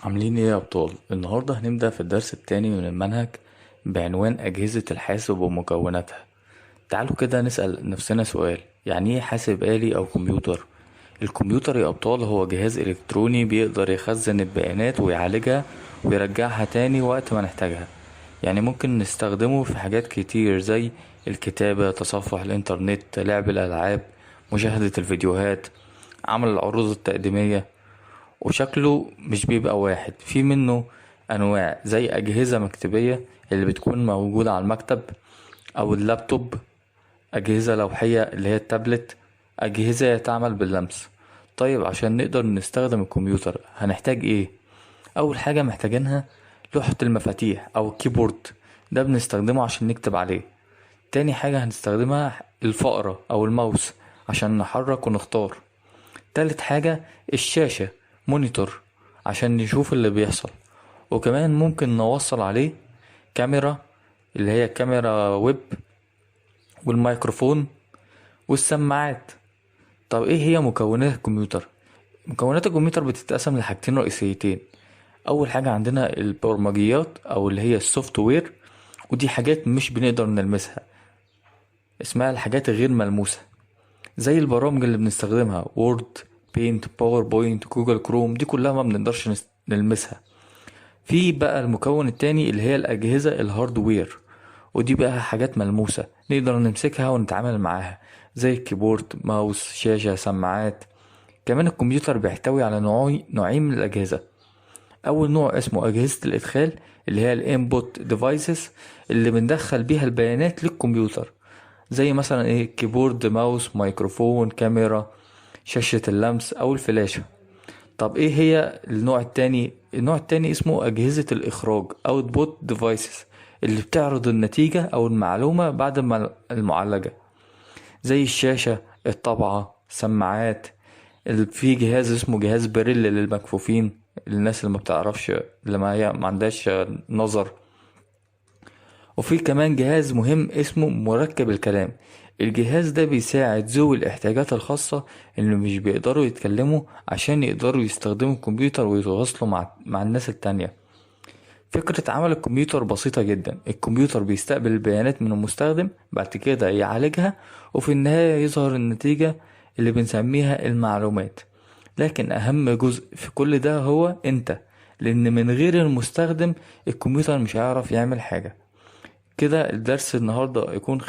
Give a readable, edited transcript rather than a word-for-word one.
عاملين ايه يا ابطال؟ النهارده هنبدأ في الدرس التاني من المنهج بعنوان أجهزة الحاسب ومكوناتها. تعالوا كده نسأل نفسنا سؤال، يعني ايه حاسب آلي او كمبيوتر؟ الكمبيوتر يا ابطال هو جهاز إلكتروني بيقدر يخزن البيانات ويعالجها ويرجعها تاني وقت ما نحتاجها. يعني ممكن نستخدمه في حاجات كتير زي الكتابة، تصفح الإنترنت، لعب الألعاب، مشاهدة الفيديوهات، عمل العروض التقديمية. وشكله مش بيبقى واحد، في منه انواع زي اجهزة مكتبية اللي بتكون موجودة على المكتب او اللابتوب، اجهزة لوحية اللي هي التابلت، اجهزة تعمل باللمس. طيب عشان نقدر نستخدم الكمبيوتر هنحتاج ايه؟ اول حاجة محتاجينها لوحة المفاتيح او الكيبورد، ده بنستخدمه عشان نكتب عليه. تاني حاجة هنستخدمها الفأرة او الماوس عشان نحرك ونختار. تالت حاجة الشاشة، مونيتور، عشان نشوف اللي بيحصل. وكمان ممكن نوصل عليه كاميرا اللي هي كاميرا ويب، والميكروفون، والسماعات. طب ايه هي مكونات الكمبيوتر؟ مكونات الكمبيوتر بتتقسم لحاجتين رئيسيتين. اول حاجة عندنا البرمجيات او اللي هي السوفت وير، ودي حاجات مش بنقدر نلمسها، اسمها الحاجات الغير ملموسة، زي البرامج اللي بنستخدمها وورد، بينت، باوربوينت، جوجل كروم، دي كلها ما بنقدرش نلمسها. في بقى المكون التاني اللي هي الأجهزة الهاردوير، ودي بقى حاجات ملموسة نقدر نمسكها ونتعامل معاها، زي الكيبورد، ماوس، شاشة، سماعات. كمان الكمبيوتر بيحتوي على نوعين من الأجهزة. أول نوع اسمه أجهزة الإدخال اللي هي الانبوت ديفايسز، اللي بندخل بيها البيانات للكمبيوتر، زي مثلا ايه كيبورد، ماوس، ميكروفون، كاميرا، شاشة اللمس او الفلاشة. طب ايه هي النوع التاني؟ النوع التاني اسمه اجهزة الاخراج output devices، اللي بتعرض النتيجة او المعلومة بعد ما المعالجة، زي الشاشة، الطبعة، سماعات. في جهاز اسمه جهاز بريل للمكفوفين، الناس اللي ما بتعرفش، اللي ما عندهاش نظر. وفي كمان جهاز مهم اسمه مركب الكلام، الجهاز ده بيساعد ذوي الاحتياجات الخاصة اللي مش بيقدروا يتكلموا عشان يقدروا يستخدموا الكمبيوتر ويتواصلوا مع الناس التانية. فكرة عمل الكمبيوتر بسيطة جدا، الكمبيوتر بيستقبل البيانات من المستخدم، بعد كده يعالجها، وفي النهاية يظهر النتيجة اللي بنسميها المعلومات. لكن أهم جزء في كل ده هو أنت، لأن من غير المستخدم الكمبيوتر مش هيعرف يعمل حاجة. كده الدرس النهاردة يكون